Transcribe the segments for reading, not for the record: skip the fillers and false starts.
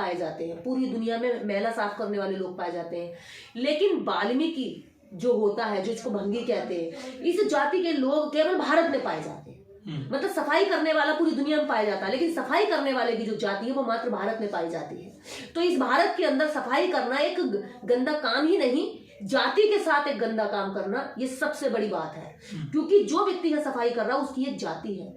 पाए जाते हैं, पूरी दुनिया में मैला साफ करने वाले लोग पाए जाते हैं, लेकिन वाल्मीकि जो होता है, जो इसको भंगी कहते हैं, इस जाति के लोग केवल भारत में पाए जाते हैं। मतलब सफाई करने वाला पूरी दुनिया में पाया जाता है, लेकिन सफाई करने वाले की जो जाति है वो मात्र भारत में पाई जाती है। तो इस भारत के अंदर सफाई करना एक गंदा काम ही नहीं, जाति के साथ एक गंदा काम करना ये सबसे बड़ी बात है। क्योंकि जो व्यक्ति है सफाई कर रहा है उसकी एक जाति है,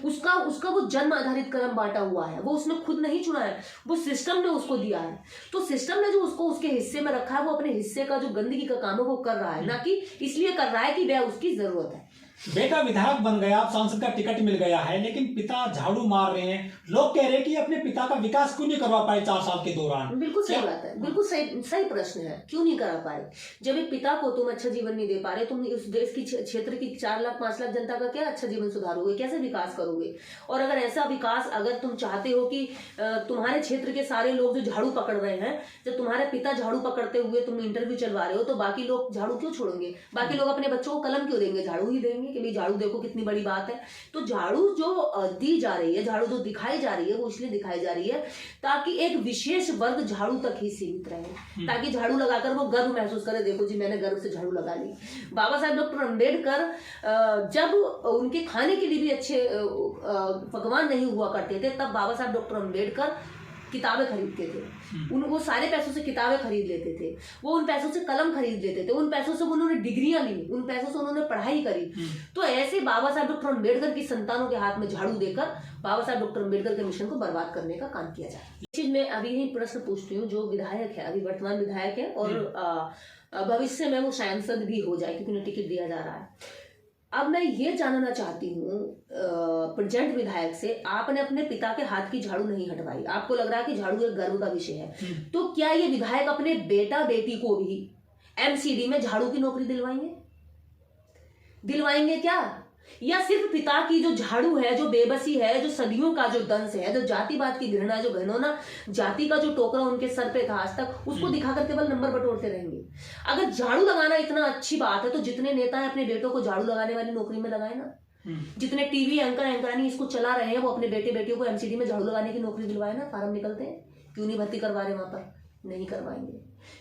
उसका वो जन्म आधारित कर्म बांटा हुआ है, वो उसने खुद नहीं चुना है, वो सिस्टम ने उसको दिया है। तो सिस्टम ने जो उसको उसके हिस्से में रखा है, वो अपने हिस्से का जो गंदगी का काम है वो कर रहा है, ना कि इसलिए कर रहा है कि वह उसकी जरूरत है। बेटा विधायक बन गया, आप सांसद का टिकट मिल गया है, लेकिन पिता झाड़ू मार रहे हैं, लोग कह रहे हैं कि अपने पिता का विकास क्यों नहीं करवा पाए 4 साल के दौरान। बिल्कुल सही बात है, बिल्कुल सही प्रश्न है, क्यों नहीं करा पाए? जब एक पिता को तुम अच्छा जीवन नहीं दे पा रहे, तुम उस देश की क्षेत्र की 4 लाख 5 लाख जनता का क्या अच्छा जीवन सुधारोगे, कैसे विकास करोगे? और अगर ऐसा विकास अगर तुम चाहते हो कि तुम्हारे क्षेत्र के सारे लोग जो झाड़ू पकड़ रहे हैं, जब तुम्हारे पिता झाड़ू पकड़ते हुए तुम इंटरव्यू चलवा रहे हो, तो बाकी लोग झाड़ू क्यों छोड़ेंगे? बाकी लोग अपने बच्चों को कलम क्यों देंगे? झाड़ू ही देंगे कि भाई झाड़ू देखो कितनी बड़ी बात है। तो झाड़ू जो दी जा रही है, झाड़ू जो दिखाई जा रही है, वो इसलिए दिखाई जा रही है ताकि एक विशेष वर्ग झाड़ू तक ही सीमित रहे, ताकि झाड़ू लगाकर वो गर्व महसूस करे, देखो जी मैंने गर्व से झाड़ू लगा ली। बाबा साहब डॉक्टर अंबेडकर जब उनके खाने के लिए भी अच्छे पकवान नहीं हुआ करते थे, तब बाबा साहब डॉक्टर अंबेडकर किताबें खरीदते थे, वो सारे पैसों से किताबें खरीद लेते थे, वो उन पैसों से कलम खरीद लेते थे, उन पैसों से उन्होंने डिग्रियां ली, उन पैसों से उन्होंने पढ़ाई करी। तो ऐसे बाबा साहब डॉक्टर अंबेडकर की संतानों के हाथ में झाड़ू देकर बाबा साहब डॉक्टर अंबेडकर के मिशन को बर्बाद करने का काम किया जाए। इस चीज में अभी ही प्रश्न पूछती हूँ, जो विधायक है, अभी वर्तमान विधायक है और भविष्य में वो सांसद भी हो जाए क्योंकि उन्हें टिकट दिया जा रहा है। अब मैं ये जानना चाहती हूँ प्रेजेंट विधायक से, आपने अपने पिता के हाथ की झाड़ू नहीं हटवाई, आपको लग रहा है कि झाड़ू एक गर्व का विषय है, तो क्या ये विधायक अपने बेटा बेटी को भी एमसीडी में झाड़ू की नौकरी दिलवाएंगे क्या? या सिर्फ पिता की जो झाड़ू है, जो बेबसी है, जो सदियों का जो दंश है, जो जातिवाद की घृणा, जो घिनौना जाति का जो टोकरा उनके सर पे था आज तक, उसको दिखाकर केवल नंबर बटोरते रहेंगे? अगर झाड़ू लगाना इतना अच्छी बात है तो जितने नेता है अपने बेटों को झाड़ू लगाने वाली नौकरी में लगाए ना। जितने टीवी एंकरानी इसको चला रहे हैं, वो अपने बेटे बेटियों को एमसीडी में झाड़ू लगाने की नौकरी दिलवाए ना। फार्म निकलते हैं, क्यों नहीं भर्ती करवा रहे? वहां पर नहीं करवाएंगे,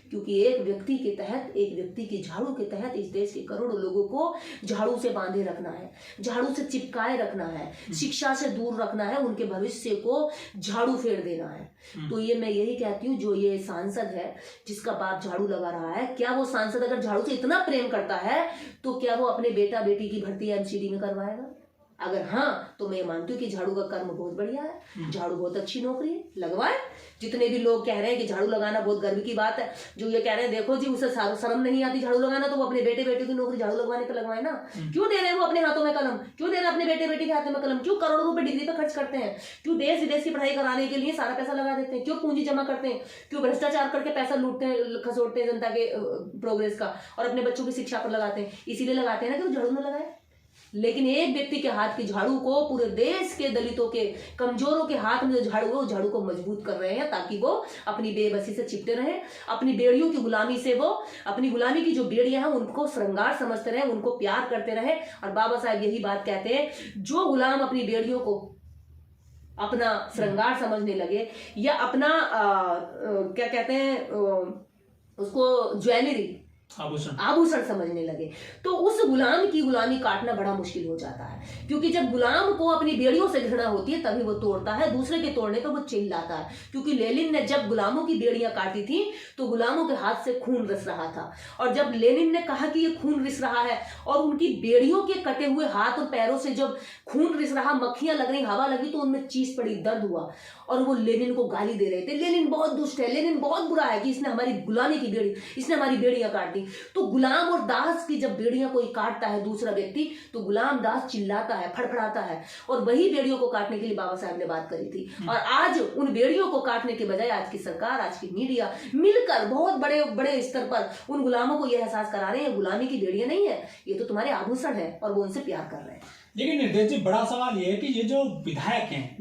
क्योंकि एक व्यक्ति के तहत, एक व्यक्ति की झाड़ू के तहत इस देश के करोड़ों लोगों को झाड़ू से बांधे रखना है, झाड़ू से चिपकाए रखना है, शिक्षा से दूर रखना है, उनके भविष्य को झाड़ू फेर देना है। तो ये मैं यही कहती हूँ, जो ये सांसद है जिसका बाप झाड़ू लगा रहा है, क्या वो सांसद अगर झाड़ू से इतना प्रेम करता है तो क्या वो अपने बेटा बेटी की भर्ती एमसीडी में करवाएगा? अगर हाँ, तो मैं मानती हूँ कि झाड़ू का कर्म बहुत बढ़िया है, झाड़ू बहुत अच्छी नौकरी है, लगवाए। जितने भी लोग कह रहे हैं कि झाड़ू लगाना बहुत गर्व की बात है, जो ये कह रहे हैं देखो जी उसे शर्म नहीं आती झाड़ू लगाना, तो वो अपने बेटे बेटे की नौकरी झाड़ू लगवाने पर लगवाए ना। क्यों दे रहे हैं वो अपने हाथों में कलम? क्यों दे रहे हैं अपने बेटे बेटे के हाथों में कलम? क्यों करोड़ों रुपए डिग्री पर खर्च करते हैं? क्यों देश विदेश की पढ़ाई कराने के लिए सारा पैसा लगा देते हैं? क्यों पूंजी जमा करते हैं? क्यों भ्रष्टाचार करके पैसा लूटते हैं, खसोटते हैं जनता के प्रोग्रेस का, और अपने बच्चों की शिक्षा पर लगाते हैं? इसीलिए लगाते हैं ना कि वो झाड़ू में लगाए। लेकिन एक व्यक्ति के हाथ की झाड़ू को पूरे देश के दलितों के, कमजोरों के हाथ में जो झाड़ू है, वो झाड़ू को मजबूत कर रहे हैं ताकि वो अपनी बेबसी से चिपटे रहे, अपनी बेड़ियों की गुलामी से, वो अपनी गुलामी की जो बेड़ियां हैं उनको श्रृंगार समझते रहे, उनको प्यार करते रहे। और बाबा साहब यही बात कहते हैं, जो गुलाम अपनी बेड़ियों को अपना श्रृंगार समझने लगे, या अपना क्या कहते हैं उसको, ज्वेलरी, आभूषण समझने लगे, तो उस गुलाम की गुलामी काटना बड़ा मुश्किल हो जाता है। क्योंकि जब गुलाम को अपनी बेड़ियों से घृणा होती है तभी वो तोड़ता है, दूसरे के तोड़ने पर वो चिल्लाता है। क्योंकि लेनिन ने जब गुलामों की बेड़ियां काटी थी तो गुलामों के हाथ से खून रिस रहा था, और जब लेनिन ने कहा कि ये खून रिस रहा है, और उनकी बेड़ियों के कटे हुए हाथ और पैरों से जब खून रिस रहा, मक्खियां लग रही, हवा लगी, तो उनमें चीस पड़ी, दर्द हुआ, और वो लेनिन को गाली दे रहे थे, लेनिन बहुत दुष्ट है, लेनिन बहुत बुरा है कि इसने हमारी गुलामी की बेड़ी, इसने हमारी बेड़ियां काट दी। तो गुलाम और दास की जब बेड़ियां कोई काटता है दूसरा व्यक्ति, तो गुलाम दास चिल्लाता है, फड़फड़ाता है, और वही बेड़ियों को काटने के लिए बाबा साहब ने बात करी थी। और आज उन बेड़ियों को काटने के बजाय आज की सरकार, आज की मीडिया मिलकर बहुत बड़े बड़े स्तर पर उन गुलामों को यह एहसास करा रहे हैं, गुलामी की बेड़ियां नहीं है, ये तो तुम्हारे आभूषण है, और वो उनसे प्यार कर रहे हैं। लेकिन निर्देश जी, बड़ा सवाल ये है कि ये जो विधायक हैं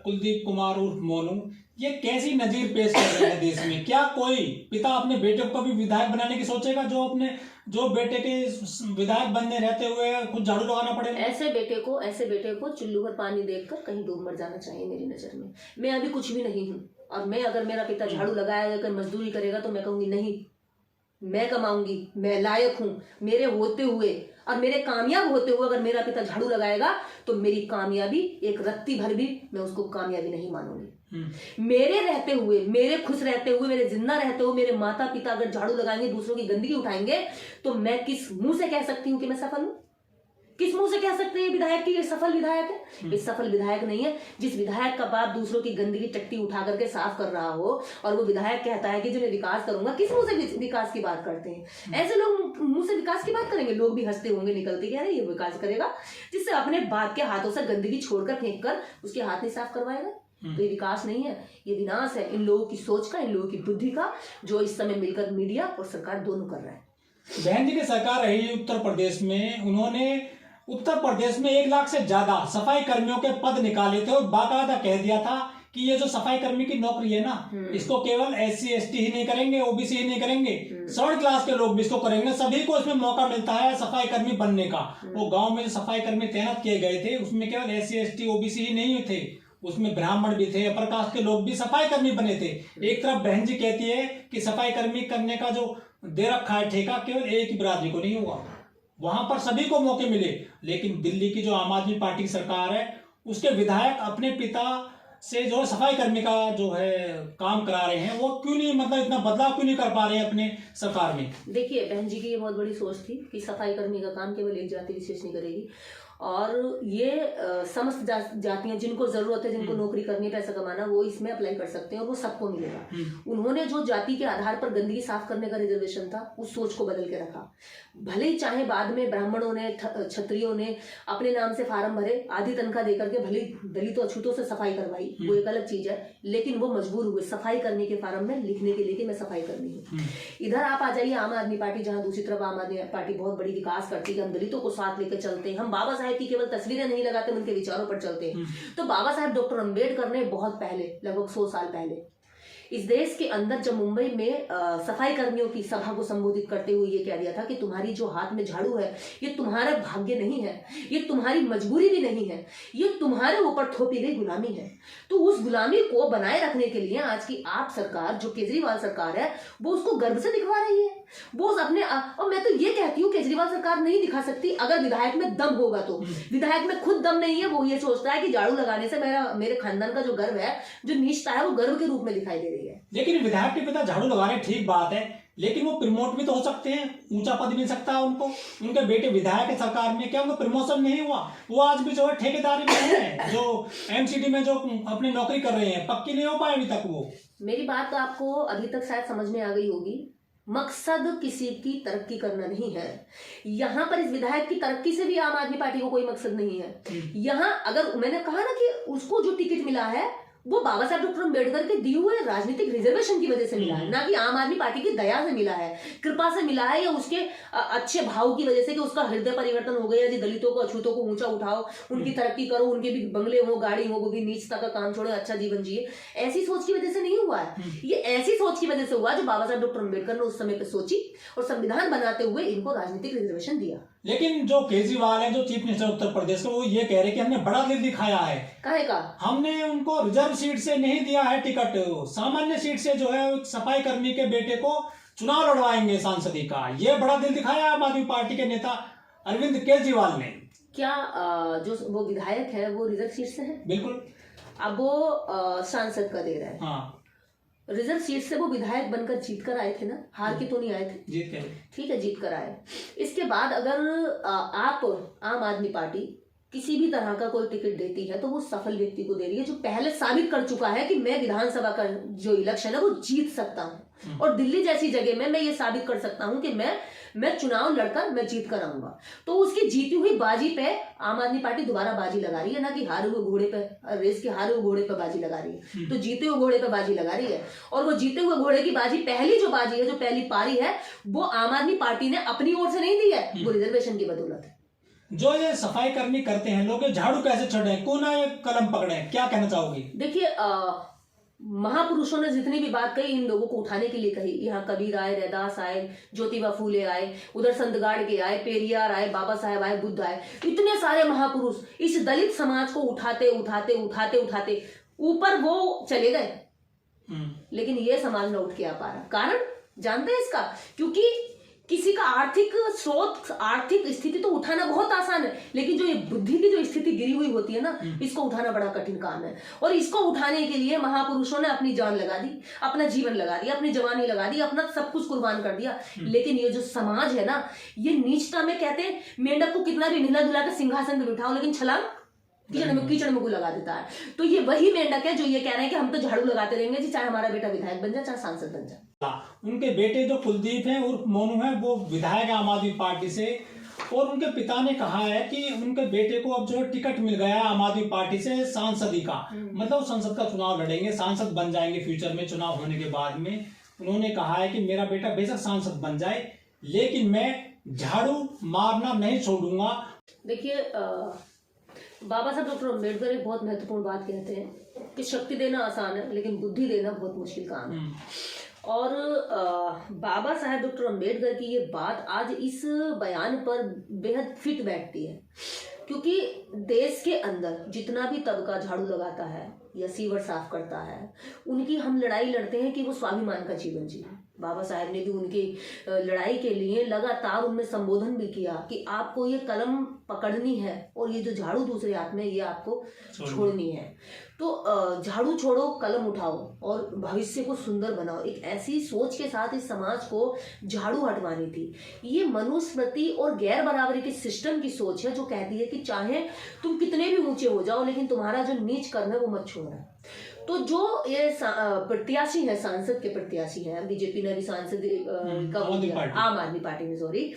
कुलदीप कुमार उर्फ मोनू, ये कैसी नजीर पेश कर रहे हैं देश में? क्या कोई पिता अपने बेटे को भी विधायक बनाने की सोचेगा, जो बेटे के विधायक बनने रहते हुए खुद झाड़ू लगाना पड़ेगा? ऐसे बेटे को चुल्लू भर पानी देखकर कहीं डूब मर जाना चाहिए मेरी नजर में। मैं अभी कुछ भी नहीं हूँ, और मैं अगर मेरा पिता झाड़ू लगाएगा, अगर मजदूरी करेगा, तो मैं कहूंगी नहीं, मैं कमाऊंगी, मैं लायक हूं, मेरे होते हुए और मेरे कामयाब होते हुए अगर मेरा पिता झाड़ू लगाएगा तो मेरी कामयाबी एक रत्ती भर भी मैं उसको कामयाबी नहीं मानूंगी। मेरे रहते हुए, मेरे खुश रहते हुए, मेरे जिंदा रहते हुए मेरे माता पिता अगर झाड़ू लगाएंगे, दूसरों की गंदगी उठाएंगे, तो मैं किस मुंह से कह सकती हूँ कि मैं सफल हूं? किस मुंह से कह सकते हैं विधायक की ये सफल विधायक है? ये सफल विधायक नहीं है। जिस विधायक का बाप दूसरों की गंदगी टट्टी उठा करके साफ कर रहा हो और वो विधायक कहता है कि जो मैं विकास करूंगा, किस मुंह से विकास की बात करते हैं? ऐसे लोग मुंह से विकास की बात करेंगे, लोग भी हंसते होंगे निकलते कि अरे ये विकास करेगा, जिससे अपने बाप के हाथों से गंदगी छोड़कर फेंक कर उसके हाथ नहीं साफ करवाएगा। तो ये विकास नहीं है, ये विनाश है इन लोगों की सोच का, इन लोगों की बुद्धि का, जो इस समय मिलकर मीडिया और सरकार दोनों कर रहा है। बहन जी की सरकार रही उत्तर प्रदेश में, उन्होंने उत्तर प्रदेश में 1 लाख से ज्यादा सफाई कर्मियों के पद निकाले थे और बाकायदा कह दिया था कि ये जो सफाई कर्मी की नौकरी है ना, इसको केवल SC ST ही नहीं करेंगे, OBC ही नहीं करेंगे, 3rd क्लास के लोग भी इसको करेंगे, सभी को इसमें मौका मिलता है सफाई कर्मी बनने का। वो गांव में जो सफाई कर्मी तैनात किए गए थे उसमें केवल SC ST OBC ही नहीं थे, उसमें ब्राह्मण भी थे, अपर कास्ट के लोग भी सफाई कर्मी बने थे। एक तरफ बहन जी कहती है कि सफाई कर्मी करने का जो दे रखा है ठेका केवल एक ही बिरादरी को नहीं होगा, वहां पर सभी को मौके मिले। लेकिन दिल्ली की जो आम आदमी पार्टी की सरकार है, उसके विधायक अपने पिता से जो सफाई कर्मी का जो है काम करा रहे हैं, वो क्यों नहीं, मतलब इतना बदलाव क्यों नहीं कर पा रहे हैं अपने सरकार में? देखिए बहन जी की ये बहुत बड़ी सोच थी कि सफाई कर्मी का काम केवल एक जाति विशेष नहीं करेगी, और ये समस्त जातियां जिनको जरूरत है, जिनको नौकरी करनी है, पैसा कमाना, वो इसमें अप्लाई कर सकते हैं और वो सबको मिलेगा। उन्होंने जो जाति के आधार पर गंदगी साफ करने का रिजर्वेशन था, उस सोच को बदल के रखा। भले ही चाहे बाद में ब्राह्मणों ने, क्षत्रियों ने अपने नाम से फार्म भरे, आधी तनख्वाह देकर के भले दलितों अछूतों से सफाई करवाई, वो एक अलग चीज है, लेकिन वो मजबूर हुए सफाई करने के फार्म में लिखने के लिए कि मैं सफाई करनी है। इधर आप आ जाइए आम आदमी पार्टी, जहां दूसरी तरफ आम आदमी पार्टी बहुत बड़ी विकास करती है, हम दलितों को साथ लेकर चलते हैं, हम बाबा साहेब की केवल तस्वीरें नहीं लगाते, उनके विचारों पर चलते हैं। तो बाबा साहेब डॉक्टर अंबेडकर ने बहुत पहले, लगभग 100 साल पहले इस देश के अंदर जब मुंबई में सफाई कर्मियों की सभा को संबोधित करते हुए ये कह दिया था कि तुम्हारी जो हाथ में झाड़ू है, ये तुम्हारा भाग्य नहीं है, ये तुम्हारी मजबूरी भी नहीं है, ये तुम्हारे ऊपर थोपी गई गुलामी है। तो उस गुलामी को बनाए रखने के लिए आज की आप सरकार, जो केजरीवाल सरकार है, वो उसको गर्व से दिखवा रही है। वो अपने, और मैं तो ये कहती हूँ केजरीवाल सरकार नहीं दिखा सकती अगर विधायक में दम होगा तो। विधायक में खुद दम नहीं है, वो ये सोचता है कि झाड़ू लगाने से मेरे खानदान का जो गर्व है, जो निष्ठा है, वो गर्व के रूप में दिखाई दे रही है। लेकिन विधायक के पिता झाड़ू लगा रहे, ठीक बात है, लेकिन वो प्रमोट भी तो हो सकते हैं, ऊंचा पद मिल सकता है उनको। उनके बेटे विधायक है सरकार में, क्या उनको प्रमोशन नहीं हुआ? वो आज भी जो है ठेकेदारी में है, जो MCD में जो अपनी नौकरी कर रहे हैं, पक्की नहीं हो पाए अभी तक वो। मेरी बात आपको अभी तक शायद समझ में आ गई होगी। मकसद किसी की तरक्की करना नहीं है। यहाँ पर इस विधायक की तरक्की से भी आम आदमी पार्टी को कोई मकसद नहीं है। यहाँ अगर मैंने कहा ना कि उसको जो टिकट मिला है वो बाबा साहब डॉक्टर अम्बेडकर के दिए हुए राजनीतिक रिजर्वेशन की वजह से मिला है, ना कि आम आदमी पार्टी की दया से मिला है, कृपा से मिला है, या उसके अच्छे भाव की वजह से कि उसका हृदय परिवर्तन हो गया, यदि दलितों को, अछूतों को ऊंचा उठाओ, उनकी तरक्की करो, उनके भी बंगले हो, गाड़ी हो, वो भी नीचता का काम छोड़ो, अच्छा जीवन जिए, ऐसी सोच की वजह से नहीं हुआ है। ये ऐसी सोच की वजह से हुआ जो बाबा साहब डॉक्टर अम्बेडकर ने उस समय पे सोची और संविधान बनाते हुए इनको राजनीतिक रिजर्वेशन दिया। लेकिन जो केजरीवाल है, जो चीफ मिनिस्टर उत्तर प्रदेश का, वो ये कह रहे कि हमने बड़ा दिल दिखाया है। काहे का? हमने उनको रिजर्व सीट से नहीं दिया है टिकट, सामान्य सीट से जो है सफाई कर्मी के बेटे को चुनाव लड़वाएंगे सांसदी का, ये बड़ा दिल दिखाया आम आदमी पार्टी के नेता अरविंद केजरीवाल ने। क्या जो वो विधायक है वो रिजर्व सीट से है? बिल्कुल। अब वो सांसद का दे रहा है। हाँ, रिजर्व सीट से वो विधायक बनकर जीत कर आए थे ना, हार के तो नहीं आए थे, जीत के। ठीक है, जीत कर आए। इसके बाद अगर आप आम आदमी पार्टी किसी भी तरह का कोई टिकट देती है तो वो सफल व्यक्ति को दे रही है, जो पहले साबित कर चुका है कि मैं विधानसभा का जो इलेक्शन है वो जीत सकता हूँ, और दिल्ली जैसी जगह में मैं ये साबित कर सकता हूँ कि मैं चुनाव लड़कर मैं जीत कर आऊंगा। तो उसकी जीती हुई बाजी पे आम आदमी पार्टी दोबारा बाजी लगा रही है, ना कि हारे हुए घोड़े पे, रेस के हारे हुए घोड़े पे बाजी लगा रही है। तो जीते हुए घोड़े पे बाजी लगा रही है, और वो जीते हुए घोड़े की बाजी, पहली जो बाजी है, जो पहली पारी है, वो आम आदमी पार्टी ने अपनी ओर से नहीं दी है, वो रिजर्वेशन की बदौलत है। जो ये सफाई कर्मी करते हैं लोग, झाड़ू कैसे चढ़े, कौन है कलम पकड़े, क्या कहना चाहोगी? देखिए, महापुरुषों ने जितनी भी बात कही इन लोगों को उठाने के लिए कही। यहाँ कबीर आए, रैदास आए, ज्योतिबा फूले आए, उधर संत गाड़गे आए, पेरियार आए, बाबा साहेब आए, बुद्ध आए, इतने सारे महापुरुष इस दलित समाज को उठाते उठाते उठाते उठाते ऊपर वो चले गए। लेकिन ये समाज न उठ के आ पा रहा। कारण जानते हैं इसका? क्योंकि किसी का आर्थिक स्रोत, आर्थिक स्थिति तो उठाना बहुत आसान है, लेकिन जो ये बुद्धि की जो स्थिति गिरी हुई होती है ना, इसको उठाना बड़ा कठिन काम है। और इसको उठाने के लिए महापुरुषों ने अपनी जान लगा दी, अपना जीवन लगा दिया, अपनी जवानी लगा दी, अपना सब कुछ कुर्बान कर दिया। लेकिन ये जो समाज है ना, ये नीचता में, कहते हैं मेंढक को कितना भी ढिला ढुला के सिंहासन पे बिठाओ, लेकिन छलांग कीचड़ में को लगा देता है। तो ये वही मेंढक है जो ये कह रहे हैं कि हम तो झाड़ू लगाते रहेंगे जी, चाहे हमारा बेटा विधायक बन जाए, चाहे सांसद बन जाए। उनके बेटे जो कुलदीप हैं उर्फ मोनू है, वो विधायक है आम आदमी पार्टी से, और उनके पिता ने कहा है कि उनके बेटे को अब जो है टिकट मिल गया है आम आदमी पार्टी से सांसदी का, मतलब संसद का चुनाव लड़ेंगे, सांसद बन जाएंगे फ्यूचर में चुनाव होने के बाद में। उन्होंने कहा है कि मेरा बेटा बेशक सांसद बन जाए, लेकिन मैं झाड़ू मारना नहीं छोड़ूंगा। देखिए, बाबा साहब डॉक्टर अम्बेडकर एक बहुत महत्वपूर्ण बात कहते हैं कि शक्ति देना आसान है, लेकिन बुद्धि देना बहुत मुश्किल काम है। और बाबा साहब डॉक्टर अम्बेडकर की ये बात आज इस बयान पर बेहद फिट बैठती है, क्योंकि देश के अंदर जितना भी तबका झाड़ू लगाता है या सीवर साफ करता है, उनकी हम लड़ाई लड़ते हैं कि वो स्वाभिमान का जीवन जिए। बाबा साहब ने भी उनकी लड़ाई के लिए लगातार उनमें संबोधन भी किया कि आपको ये कलम पकड़नी है और ये जो झाड़ू दूसरे हाथ में, ये आपको छोड़नी है। तो झाड़ू छोड़ो, कलम उठाओ और भविष्य को सुंदर बनाओ। एक ऐसी सोच के साथ इस समाज को झाड़ू हटवानी थी। ये मनुस्मृति और गैर बराबरी के सिस्टम की सोच है, जो कहती है कि चाहे तुम कितने भी ऊंचे हो जाओ, लेकिन तुम्हारा जो नीच कर्म है वो मत छोड़ना। तो जो ये प्रत्याशी है, सांसद के प्रत्याशी हैं, बीजेपी ने भी सांसद आम आदमी पार्टी में, सॉरी,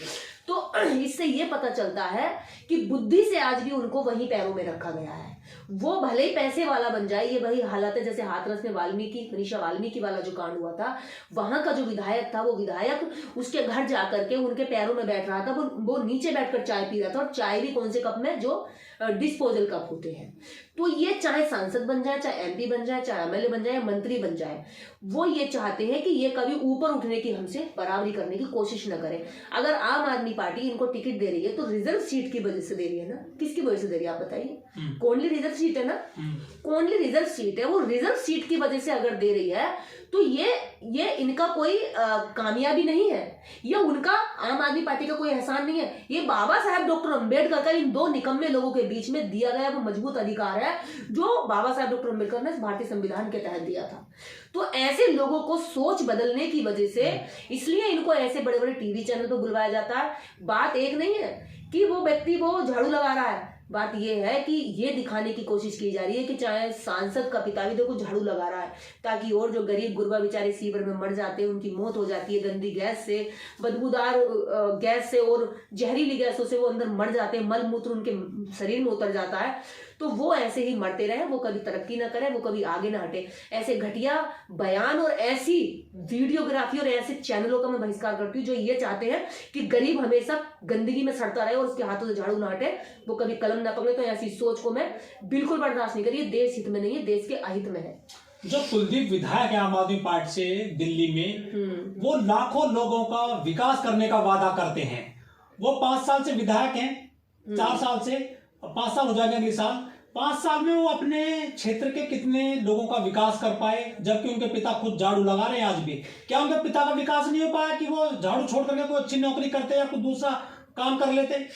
तो इससे ये पता चलता है कि बुद्धि से आज भी उनको वही पैरों में रखा गया है। वो भले ही पैसे वाला बन जाए, ये वही हालत है जैसे हाथरस में मनीषा वाल्मीकि वाला जो कांड हुआ था। वहां का जो विधायक था, वो विधायक उसके घर जाकर के उनके पैरों में बैठ रहा था, वो नीचे बैठकर चाय पी रहा था, और चाय भी कौन से कप में, जो डिस्पोजल कप होते हैं। तो ये चाहे सांसद बन जाए, चाहे एमपी बन जाए, चाहे एमएलए बन जाए, मंत्री बन जाए, वो ये चाहते हैं कि ये कभी ऊपर उठने की, हमसे बराबरी करने की कोशिश न करें। अगर आम आदमी पार्टी इनको टिकट दे रही है तो रिजर्व सीट की वजह से दे रही है ना। किसकी वजह से दे रही है आप बताइए? कौनली रिजर्व सीट है ना, कौनली रिजर्व सीट है। वो रिजर्व सीट की वजह से अगर दे रही है तो ये इनका कोई कामयाबी नहीं है, या उनका आम आदमी पार्टी का कोई एहसान नहीं है। ये बाबा साहब डॉक्टर अम्बेडकर का इन दो निकम्मे लोगों के बीच में दिया गया वो मजबूत अधिकार है, जो बाबा साहब डॉक्टर अम्बेडकर ने भारतीय संविधान के तहत दिया था। तो ऐसे लोगों को सोच बदलने की वजह से, इसलिए इनको ऐसे बड़े बड़े टीवी चैनल पर बुलवाया जाता है। बात एक नहीं है कि वो व्यक्ति वो झाड़ू लगा रहा है, बात यह है कि ये दिखाने की कोशिश की जा रही है कि चाहे सांसद का पिता भी देखो झाड़ू लगा रहा है, ताकि और जो गरीब गुरबा बेचारे सीवर में मर जाते हैं, उनकी मौत हो जाती है गंदी गैस से, बदबूदार गैस से और जहरीली गैसों से वो अंदर मर जाते हैं, मल मूत्र उनके शरीर में उतर जाता है। तो वो ऐसे ही मरते रहे, वो कभी तरक्की ना करे, वो कभी आगे ना हटे। ऐसे घटिया बयान और ऐसी वीडियोग्राफी और ऐसे चैनलों का मैं बहिष्कार करती हूँ जो ये चाहते हैं कि गरीब हमेशा गंदगी में सड़ता रहे और उसके हाथों से झाड़ू ना हटे, वो कभी कलम ना पकड़े। तो ऐसी सोच को मैं बिल्कुल बर्दाश्त नहीं करी। ये देश हित में नहीं है, देश के अहित में है। जो कुलदीप विधायक है आम आदमी पार्टी से दिल्ली में, वो लाखों लोगों का विकास करने का वादा करते हैं। वो 5 साल से विधायक हैं, 4 साल से 5 साल हो जाएंगे अगले साल। 5 साल में वो अपने क्षेत्र के कितने लोगों का विकास कर पाए, जबकि उनके पिता खुद झाड़ू लगा रहे हैं आज भी। क्या उनके पिता का विकास नहीं हो पाया कि वो झाड़ू छोड़ करके कोई अच्छी नौकरी करते या कोई दूसरा काम कर लेते?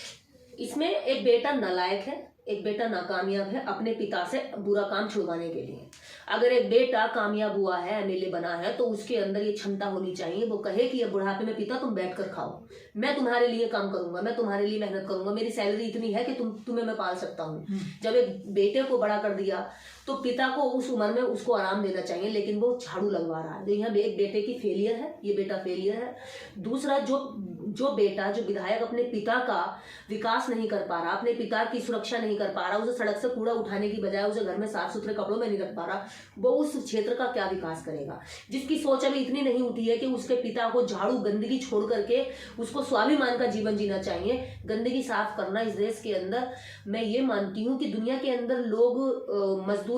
इसमें एक बेटा नालायक है, एक बेटा नाकामयाब है अपने पिता से बुरा काम छुड़वाने के लिए। अगर एक बेटा कामयाब हुआ है, एमएलए बना है, तो उसके अंदर ये क्षमता होनी चाहिए, वो कहे कि ये बुढ़ापे में पिता तुम बैठकर खाओ, मैं तुम्हारे लिए काम करूंगा, मैं तुम्हारे लिए मेहनत करूंगा, मेरी सैलरी इतनी है कि तुम्हें मैं पाल सकता हूँ। जब एक बेटे को बड़ा कर दिया तो पिता को उस उम्र में उसको आराम देना चाहिए, लेकिन वो झाड़ू लगवा रहा है। तो यहाँ एक बेटे की फेलियर है, ये बेटा फेलियर है। दूसरा, जो बेटा, जो विधायक अपने पिता का विकास नहीं कर पा रहा, अपने पिता की सुरक्षा नहीं कर पा रहा, उसे सड़क से कूड़ा उठाने की बजाय उसे घर में साफ सुथरे कपड़ों में नहीं रख पा रहा, वो उस क्षेत्र का क्या विकास करेगा? जिसकी सोच अभी इतनी नहीं उठी है कि उसके पिता को झाड़ू, गंदगी छोड़ करके उसको स्वाभिमान का जीवन जीना चाहिए। गंदगी साफ करना इस देश के अंदर, मैं ये मानती हूँ कि दुनिया के अंदर लोग मजदूर